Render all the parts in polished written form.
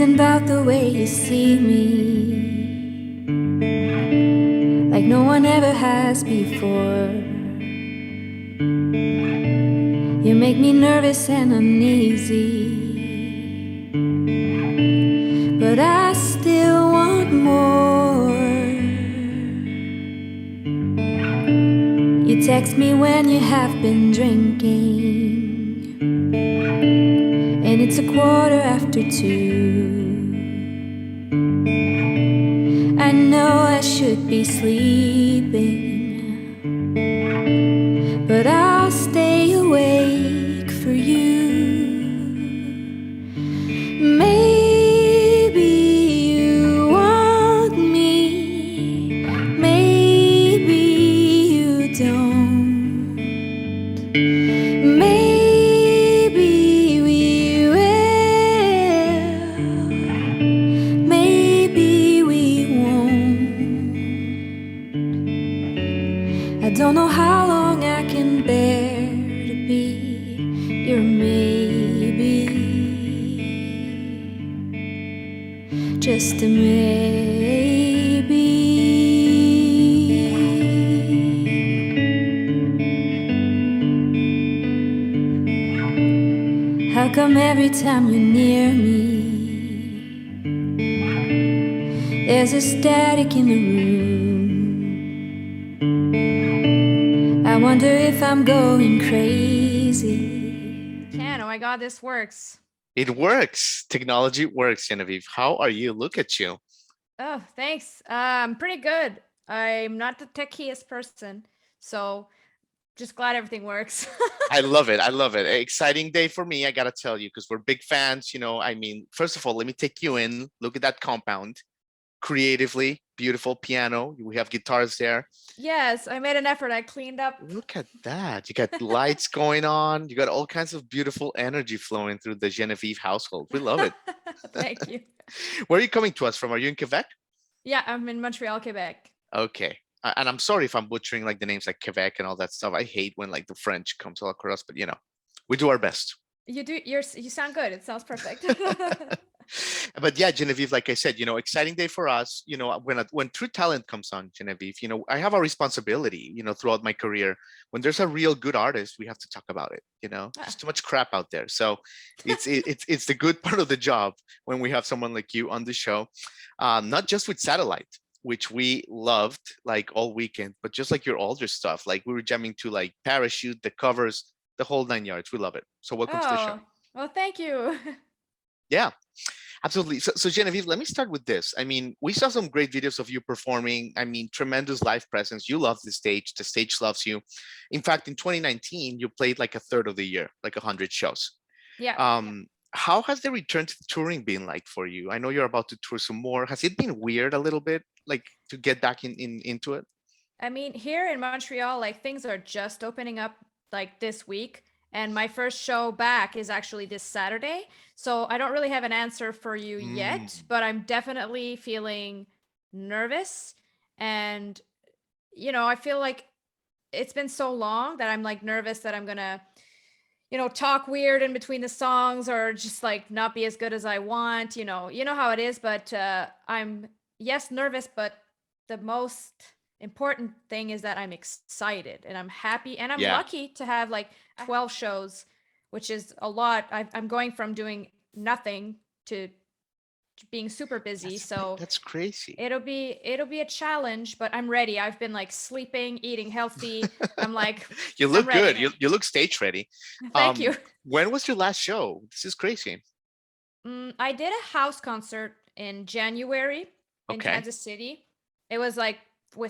something about the way you see me, like no one ever has before. You make me nervous and uneasy, but I still want more. You text me when you have been drinking, and it's 2:15. I know I should be sleeping, but I'll stay awake for you. Maybe you want me, maybe you don't. Maybe we will, maybe we won't. I don't know how long I can bear to be your maybe, just a maybe. How come every time you're near me, there's a static in the room? I wonder if I'm going crazy. Can, oh my God, this works. It works. Technology works, Genevieve. How are you? Look at you. Oh, thanks. Pretty good. I'm not the techiest person, so just glad everything works. I love it. I love it. Exciting day for me, I gotta tell you, because we're big fans. I mean, first of all, let me take you in. Look at that compound. Creatively, beautiful piano. We have guitars there. Yes, I made an effort. I cleaned up. Look at that. You got lights going on. You got all kinds of beautiful energy flowing through the Genevieve household. We love it. Thank you. Where are you coming to us from? Are you in Quebec? Yeah, I'm in Montreal, Quebec. Okay. And I'm sorry if I'm butchering like the names like Quebec and all that stuff. I hate when like the French comes all across, but we do our best. You sound good. It sounds perfect. But yeah, Genevieve, like I said, exciting day for us. When True Talent comes on, Genevieve, I have a responsibility, throughout my career. When there's a real good artist, we have to talk about it. There's too much crap out there. So it's the good part of the job when we have someone like you on the show, not just with Satellite, which we loved like all weekend, but just like your older stuff. Like we were jamming to like Parachute, the covers, the whole 9 yards. We love it. So welcome to the show. Well, thank you. Yeah. Absolutely. So Genevieve, let me start with this. I mean, we saw some great videos of you performing. I mean, tremendous live presence. You love the stage loves you. In fact, in 2019, you played like a third of the year, like 100 shows. Yeah. How has the return to touring been like for you? I know you're about to tour some more. Has it been weird a little bit, like to get back into it? I mean, here in Montreal, like things are just opening up like this week. And my first show back is actually this Saturday. So I don't really have an answer for you yet, but I'm definitely feeling nervous. And, I feel like it's been so long that I'm like nervous that I'm gonna, talk weird in between the songs or just like not be as good as I want. You know how it is, but I'm, yes, nervous, but the most important thing is that I'm excited and I'm happy and I'm lucky to have like 12 shows, which is a lot. I'm going from doing nothing to being super busy. So that's crazy. It'll be a challenge, but I'm ready. I've been like sleeping, eating healthy. I'm like, you look good. You look stage ready. Thank you. When was your last show? This is crazy. I did a house concert in January in Kansas City. It was like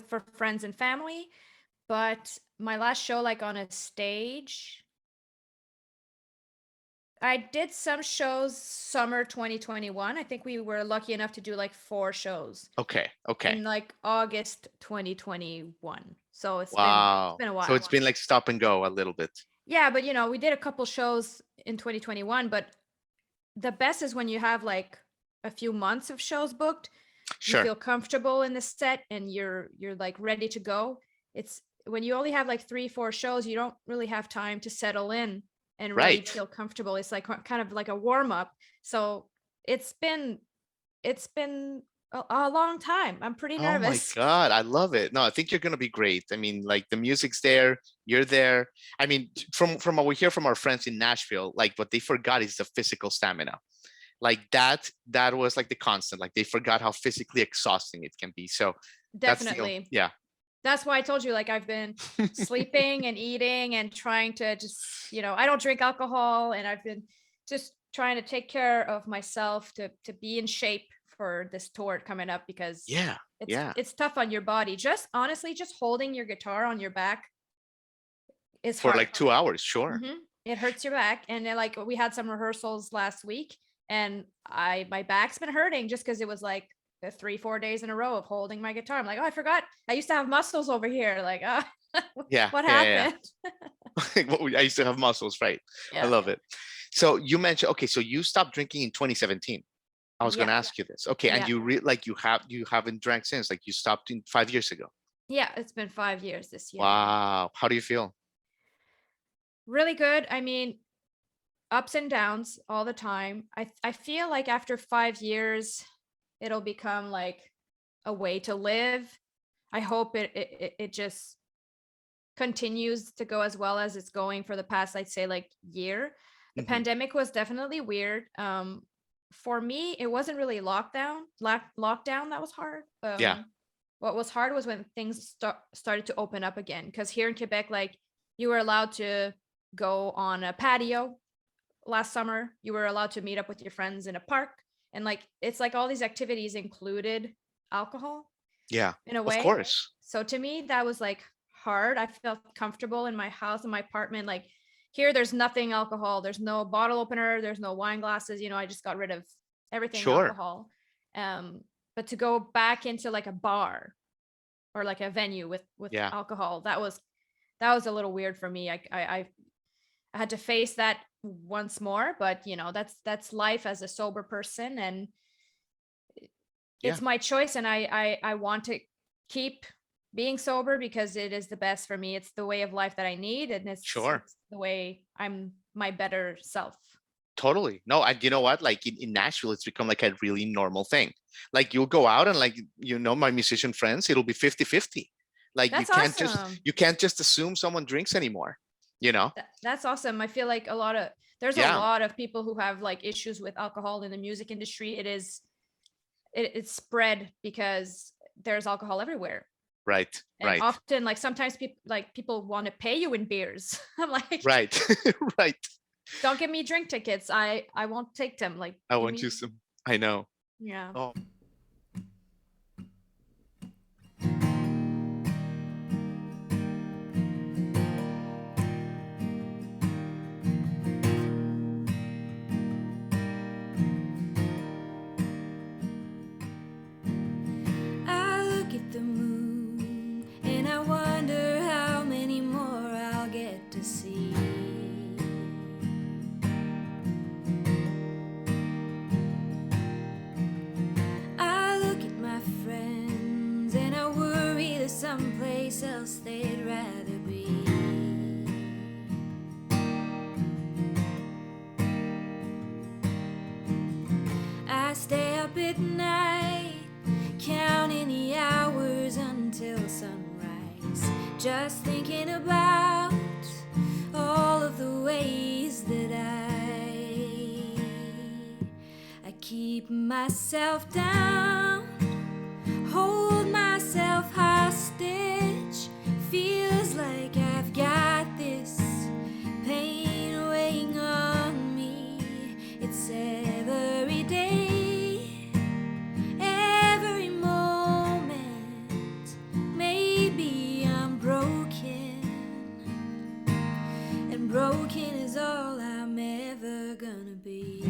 for friends and family, but my last show like on a stage, I did some shows summer 2021. I think we were lucky enough to do like 4 shows. Okay. In like August 2021. So it's been a while. So it's been like stop and go a little bit. Yeah, but we did a couple shows in 2021, but the best is when you have like a few months of shows booked. Sure. You feel comfortable in the set and you're like ready to go. It's when you only have like 3-4 shows, you don't really have time to settle in and really feel comfortable. It's like kind of like a warm up. So it's been a long time. I'm pretty Oh my nervous. God, I love it. No, I think you're gonna be great. I mean, like the music's there, you're there. I mean, from what we hear from our friends in Nashville, like what they forgot is the physical stamina. Like that was like the constant. Like they forgot how physically exhausting it can be. So that's Definitely. yeah. That's why I told you, like, I've been sleeping and eating and trying to just, I don't drink alcohol, and I've been just trying to take care of myself to be in shape for this tour coming up, because Yeah, it's yeah. it's tough on your body. Just honestly, just holding your guitar on your back is For hard. like 2 hours, sure. hmm It hurts your back. And then, like, we had some rehearsals last week, and my back's been hurting just because it was like the 3-4 days in a row of holding my guitar. I'm like, oh, I forgot I used to have muscles over here. Like, Yeah, what yeah, yeah. happened? I used to have muscles, right? I Yeah. love it. So you mentioned, okay, so you stopped drinking in 2017. I was going Yeah. to ask you this. Okay, and Yeah. like you haven't drank since, like you stopped in 5 years ago. Yeah. It's been 5 years this year. Wow. How do you feel? Really good. I mean, ups and downs all the time. I feel like after 5 years, it'll become like a way to live. I hope it just continues to go as well as it's going for the past, I'd say, like, year. The Hmm. pandemic was definitely weird. For me, it wasn't really lockdown that was hard. Yeah. What was hard was when things started to open up again, because here in Quebec, like, you were allowed to go on a patio last summer. You were allowed to meet up with your friends in a park, and like it's like all these activities included alcohol Yeah. in a Of way. course. So to me, that was like hard. I felt comfortable in my house, in my apartment. Like, here, there's nothing alcohol. There's no bottle opener. There's no wine glasses. I just got rid of everything Sure. alcohol. But to go back into like a bar or like a venue with Yeah. alcohol, that was a little weird for me. I had to face that once more, but that's life as a sober person, and Yeah. it's my choice, and I want to keep being sober because it is the best for me. It's the way of life that I need, and it's Sure. it's the way I'm my better self. Totally. No, and you know what? Like in Nashville, it's become like a really normal thing. Like you'll go out and like, my musician friends, it'll be 50-50. Like That's awesome. you can't just assume someone drinks anymore, you know? That's awesome. I feel like there's a Yeah. lot of people who have like issues with alcohol in the music industry. It's spread because there's alcohol everywhere. Right. And Right. often, like, sometimes people want to pay you in beers. I'm like, Right. Right. don't give me drink tickets. I won't take them. Like, I give want me. you some. I know. Yeah. Oh. I look at the moon and I wonder how many more I'll get to see. I look at my friends and I worry there's someplace else they'd rather be. I stay up at night counting the hours until sunrise, just thinking about all of the ways that I keep myself down, hold myself hostage. Feels like I've got this pain weighing on me. It's every day, every moment. Maybe I'm broken, and broken is all I'm ever gonna be.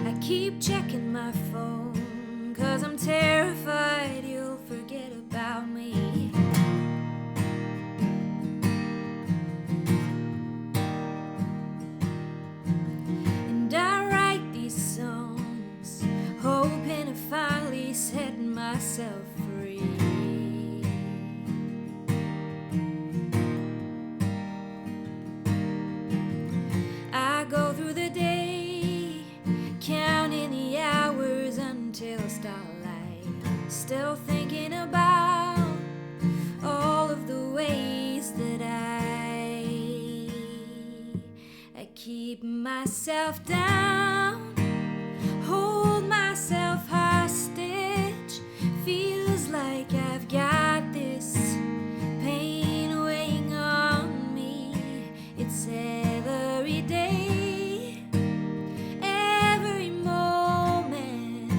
I keep checking my phone, 'cause I'm terrified you'll forget about me. And I write these songs, hoping to finally set myself free. till starlight, still thinking about all of the ways that I keep myself down, hold myself hostage. Feels like I've got this pain weighing on me. It's every day, every moment.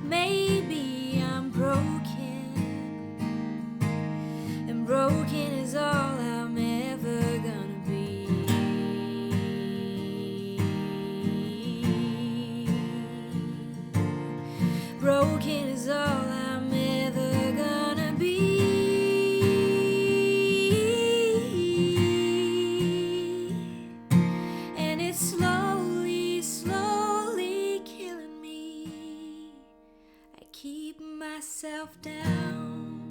Maybe I'm broken, and broken is all I'm ever gonna be. Broken is all I'm ever gonna be. And it's slowly, slowly killing me. I keep myself down,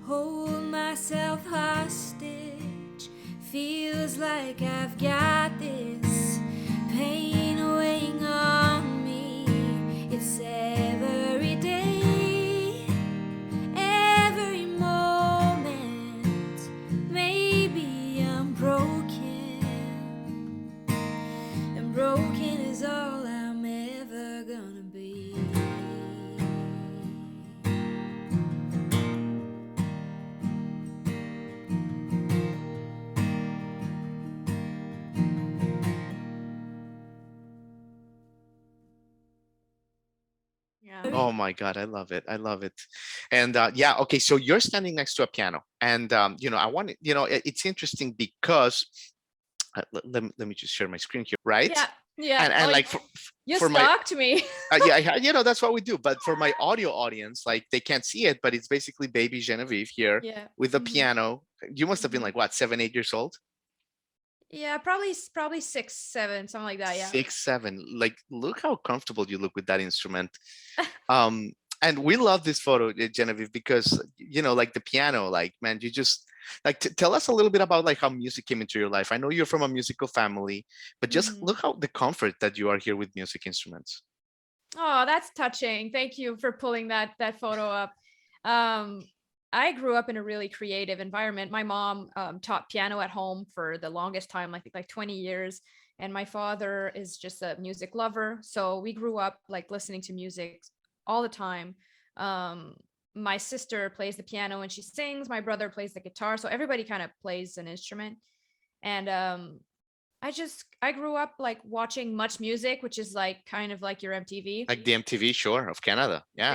hold myself hostage. Feels like I've got this pain weighing on me. It's every day, every moment. Maybe I'm broken, and broken is all I'm ever gonna be. Yeah. Oh my God, I love it. I love it. And yeah, okay. So you're standing next to a piano, and I want to, it's interesting because let me just share my screen here, right? Yeah. Yeah. And Oh, like you for my stalked me. yeah, that's what we do. But for my audio audience, like they can't see it, but it's basically baby Geneviève here Yeah. with the Mhm. piano. You must have been Mhm. like what, 7, 8 years old? Yeah, probably 6, 7, something like that. Yeah. 6, 7. Like, look how comfortable you look with that instrument. Um, and we love this photo, Geneviève, because like the piano, like, man, you just like tell us a little bit about like how music came into your life. I know you're from a musical family, but just Mhm. look how the comfort that you are here with music instruments. Oh, that's touching. Thank you for pulling that photo up. Um, I grew up in a really creative environment. My mom taught piano at home for the longest time, I think like 20 years. And my father is just a music lover. So we grew up like listening to music all the time. Um, my sister plays the piano and she sings. My brother plays the guitar. So everybody kind of plays an instrument. And I grew up like watching Much Music, which is like kind of like your MTV. Like the MTV, sure, of Canada. Yeah.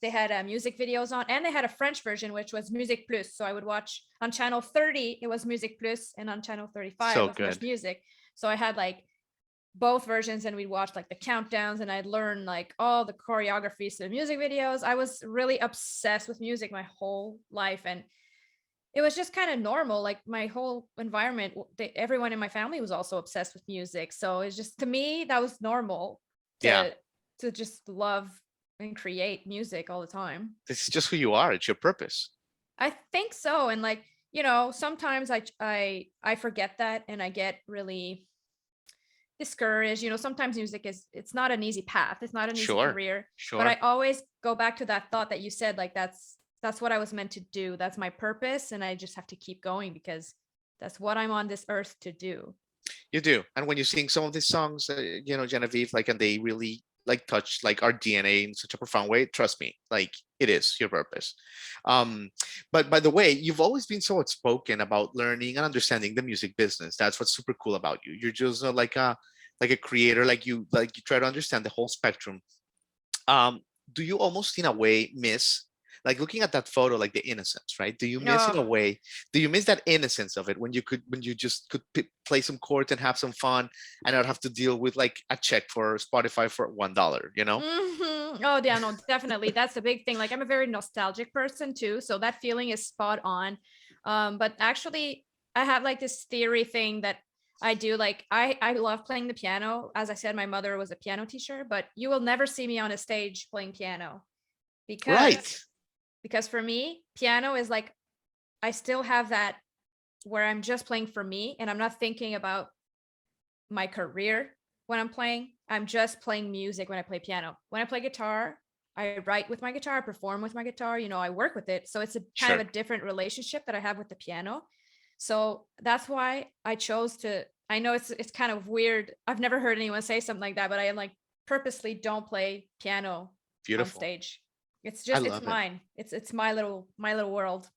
They had music videos on, and they had a French version which was Music Plus. So I would watch on channel 30 it was Music Plus, and on channel 35 So of Much good. Music. So I had like both versions, and we'd watch like the countdowns, and I'd learn like all the choreographies to the music videos. I was really obsessed with music my whole life, and it was just kind of normal. Like my whole environment, everyone in my family was also obsessed with music. So it's just, to me, that was normal Yeah. to just love and create music all the time. This is just who you are. It's your purpose. I think so. And like, sometimes I forget that, and I get really discouraged. Sometimes music it's not an easy path. It's not an easy Sure. career. But I Sure. always go back to that thought that you said, like that's what I was meant to do. That's my purpose, and I just have to keep going because that's what I'm on this earth to do. You do. And when you sing some of these songs, Geneviève, like, and they really like touch like our DNA in such a profound way, trust me, like it is your purpose. Um, but by the way, you've always been so outspoken about learning and understanding the music business. That's what's super cool about you. You're just like a creator, like you try to understand the whole spectrum. um do you almost in a way miss, like looking at that photo, like the innocence, right? Do you miss in a Oh, way, do you miss that innocence of it when you just could play some chords and have some fun and not have to deal with like a check for Spotify for $1, oh yeah, no, definitely. That's the big thing. Like I'm a very nostalgic person too, so that feeling is spot on. But actually, I have like this theory thing that I do. Like I love playing the piano. As I said, my mother was a piano teacher, but you will never see me on a stage playing piano because Right. because for me, piano is like I still have that where I'm just playing for me and I'm not thinking about my career. when I'm playing. I'm just playing music when I play piano. When I play guitar, I write with my guitar, perform with my guitar, I work with it. So it's a kind of Sure. a different relationship that I have with the piano. So that's why I chose to. I know it's kind of weird. I've never heard anyone say something like that, but I am like purposely don't play piano on Beautiful. stage. I It's love it. mine. It's my little world.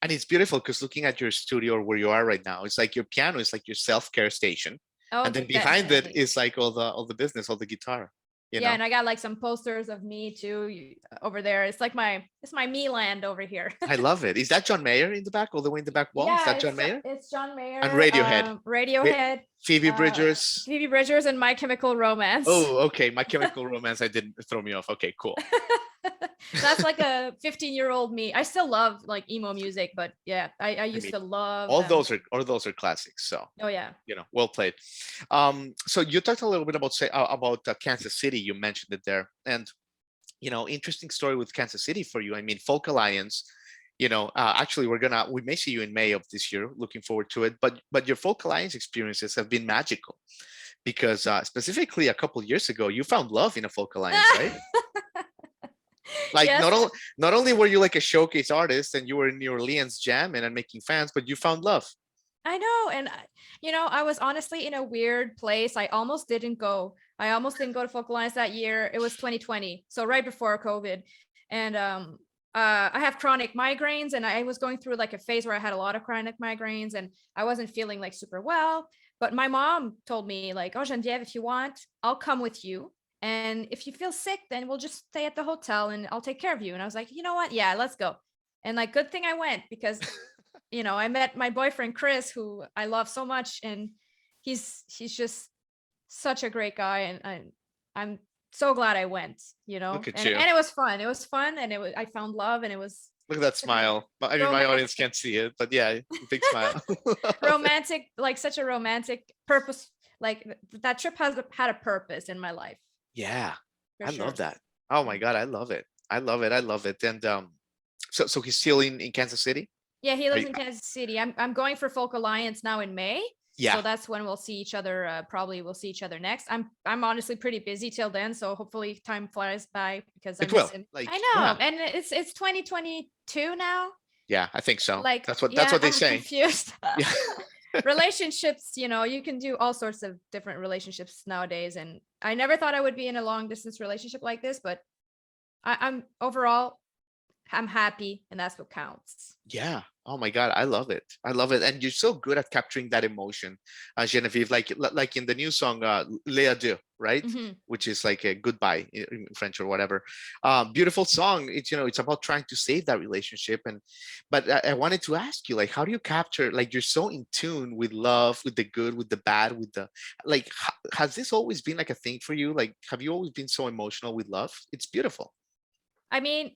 And it's beautiful because looking at your studio or where you are right now, it's like your piano is like your self-care station. Oh, And then behind it definitely. is like all the business, all the guitar, you Yeah, know? and I got like some posters of me too over there. It's like my me land over here. I love it. Is that John Mayer in the back, all the way in the back wall? Is Yeah, that John Mayer? it's John And Mayer, Radiohead. Wait, Radiohead, Phoebe Bridgers. Phoebe Bridgers, and My Chemical Romance. Oh, okay. My Chemical Romance. I didn't throw me off. Okay, cool. That's like a 15-year-old me. I still love like emo music, but yeah, I I used mean, to love all them. those are classics. So, Oh yeah. well played. So you talked a little bit about Kansas City. You mentioned it there, and interesting story with Kansas City for you. I mean, Folk Alliance. Actually, we may see you in May of this year. Looking forward to it. But your Folk Alliance experiences have been magical because specifically a couple years ago, you found love in a Folk Alliance, right? Like Yes, not only were you like a showcase artist and you were in New Orleans jamming and making fans, but you found love. I know. And I was honestly in a weird place. I almost didn't go. I almost didn't go to Folk Alliance that year. It was 2020, so right before COVID. And I have chronic migraines, and I was going through like a phase where I had a lot of chronic migraines, and I wasn't feeling like super well. But my mom told me like, "Oh, Geneviève, if you want, I'll come with you. And if you feel sick, then we'll just stay at the hotel and I'll take care of you." And I was like, "You know what? Yeah, let's go." And like, good thing I went because I met my boyfriend Chris, who I love so much, and he's just such a great guy, and I'm so glad I went, Look at and you. and it was fun. It was fun, and I found love, and it was Look at that such a smile. I mean, my audience romantic, can't see it, but yeah, big smile. romantic, like such a romantic purpose. Like that trip has had a purpose in my life Yeah, for I love sure. that. Oh my Mm. God, I love it. I love it. I love it. And so he's still in Kansas City? Yeah, he Are lives you, in Kansas City. I'm going for Folk Alliance now in May. yeah, So that's when we'll see each other. Probably we'll see each other next. I'm honestly pretty busy till then, so hopefully time flies by because I it miss will. him. Like, I know, yeah, and it's 2022 now. yeah, I think so. Like, That's yeah, what they I'm say. confused. Yeah. Relationships, you can do all sorts of different relationships nowadays, and I never thought I would be in a long distance relationship like this, but I'm overall I'm happy, and that's what counts. Yeah. Oh my God, I love it. I love it. And you're so good at capturing that emotion, Genevieve. Like in the new song, "Les Adieux," right? Hmm. Which is like a goodbye in French or whatever. Beautiful song. It's about trying to save that relationship. But I wanted to ask you, like, how do you capture? Like, you're so in tune with love, with the good, with the bad, with the like. Has this always been like a thing for you? Like, have you always been so emotional with love? It's beautiful. I mean,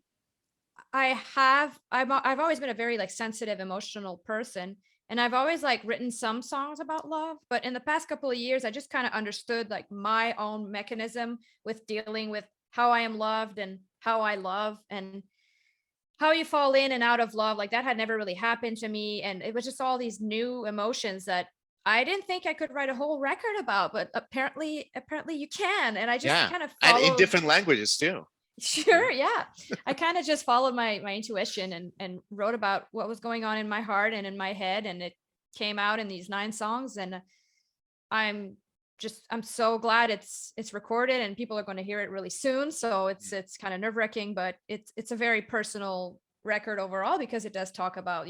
I've always been a very like sensitive, emotional person, and I've always like written some songs about love, but in the past couple of years I just kind of understood like my own mechanism with dealing with how I am loved and how I love and how you fall in and out of love. Like that had never really happened to me, and it was just all these new emotions that I didn't think I could write a whole record about, but apparently you can. And I just Yeah, kind of and in followed. different languages too. Sure, yeah. I kind of just followed my intuition and wrote about what was going on in my heart and in my head, and it came out in these 9 songs, and I'm I'm so glad it's recorded and people are going to hear it really soon. So it's kind of nerve-wracking, but it's a very personal record overall because it does talk about,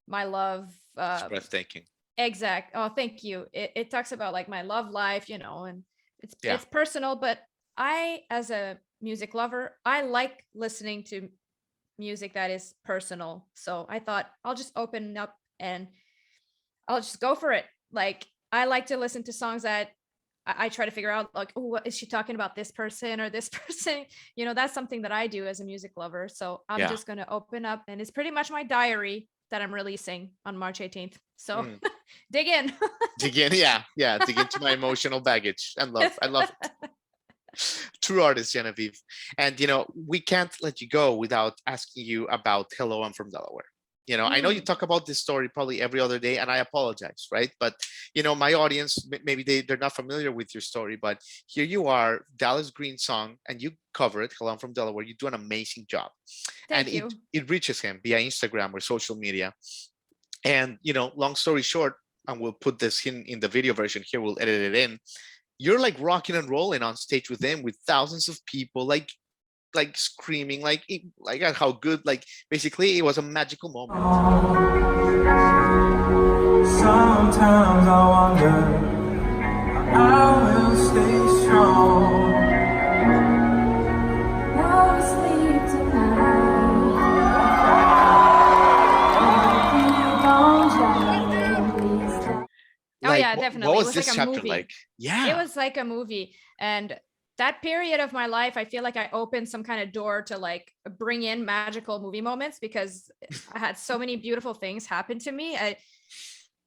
my love. It's breathtaking. Exact. Oh, thank you. It talks about like my love life, and it's Yeah. it's personal, but I, as a music lover, I like listening to music that is personal. So I thought I'll just open up and I'll just go for it. Like I like to listen to songs that I try to figure out like, oh, what is she talking about, this person or this person? That's something that I do as a music lover. So I'm Yeah. just gonna open up, and it's pretty much my diary that I'm releasing on March 18th. So Mm. dig in. Dig in, yeah, yeah. Dig into my emotional baggage and love. I love it. True artist, Genevieve. And we can't let you go without asking you about "Hello, I'm from Delaware." You know, I know you talk about this story probably every other day, and I apologize, right? But you know, my audience, maybe they're not familiar with your story, but here you are, Dallas Green song, and you cover it. Hello, I'm from Delaware. You do an amazing job, and Thank you. it reaches him via Instagram or social media. And you know, long story short, and we'll put this in the video version here. We'll edit it in. You're like rocking and rolling on stage with them, with thousands of people, like screaming, like at how good, like basically it was a magical moment. Sometimes I wonder I will stay strong. No sleep tonight. Oh yeah, definitely. What It was was this like a chapter movie. like? Yeah. It was like a movie. And that period of my life, I feel like I opened some kind of door to like bring in magical movie moments because I had so many beautiful things happen to me.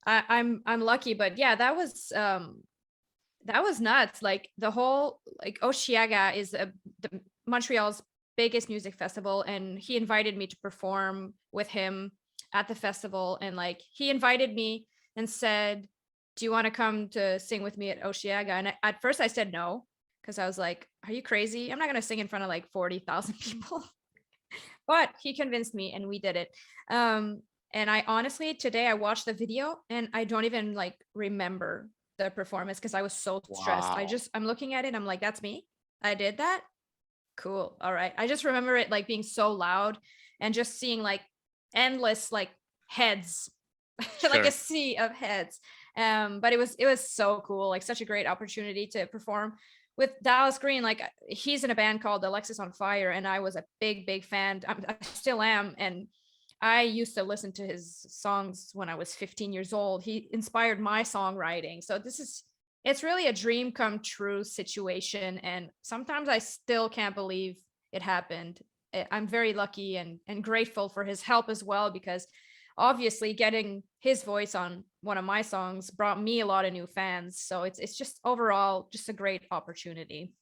I'm lucky, but yeah, that was nuts. Like the whole, like Osheaga is the Montreal's biggest music festival, and he invited me to perform with him at the festival. And like he invited me and said, do you want to come to sing with me at Osheaga? And at first I said no, because I was like, are you crazy? I'm not going to sing in front of like 40,000 people. But he convinced me and we did it. And I honestly, today I watched the video and I don't even like remember the performance because I was so stressed. Wow. I'm looking at it. I'm like, that's me. I did that. Cool. All right. I just remember it like being so loud and just seeing like endless like heads, like Sure. a sea of heads. But it was so cool, like such a great opportunity to perform with Dallas Green. Like he's in a band called Alexis on Fire, and I was a big fan. I still am, and I used to listen to his songs when I was 15 years old. He inspired my songwriting. So it's really a dream come true situation, and sometimes I still can't believe it happened. I'm very lucky and grateful for his help as well, because obviously getting his voice on one of my songs brought me a lot of new fans. So it's just overall just a great opportunity.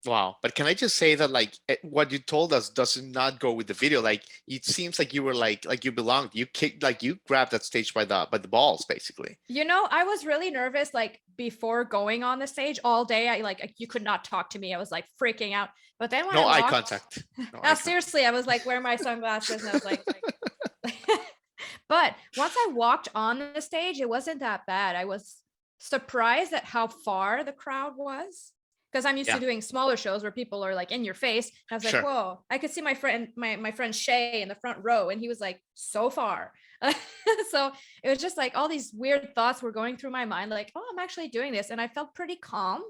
Wow. But can I just say that like what you told us does not go with the video. Like it seems like you were like you belonged. You kicked, like you grabbed that stage by the balls, basically. You know, I was really nervous like before going on the stage all day. I like you could not talk to me. I was like freaking out. But then when No I eye walked, contact. No eye seriously, I was like wearing my sunglasses and I was like but once I walked on the stage, it wasn't that bad. I was surprised at how far the crowd was, because I'm used to Yeah. doing smaller shows where people are like in your face. And I was like, Sure. whoa, I could see my friend, my friend Shay in the front row, and he was like so far. So it was just like all these weird thoughts were going through my mind, like, oh, I'm actually doing this. And I felt pretty calm,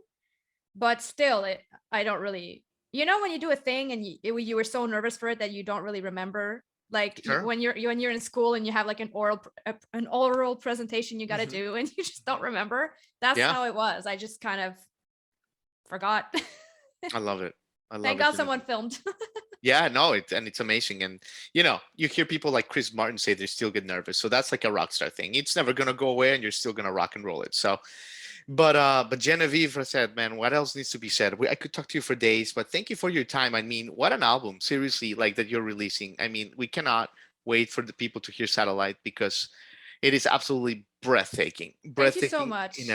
but still I don't really, you know, when you do a thing and you were so nervous for it that you don't really remember, like Sure. when you're in school and you have like an oral presentation you got to Mhm. do and you just don't remember. That's Yeah. how it was. I just kind of forgot. I love it. I love Thank it. God Geneviève. someone filmed. Yeah, no, it's amazing. And you know, you hear people like Chris Martin say they still get nervous. So that's like a rock star thing. It's never gonna go away and you're still gonna rock and roll it. So but Geneviève Racette, man, what else needs to be said? I could talk to you for days, but thank you for your time. I mean, what an album, seriously, like that you're releasing. I mean, we cannot wait for the people to hear Satellite because it is absolutely breathtaking. Thank you so Breathtaking much. in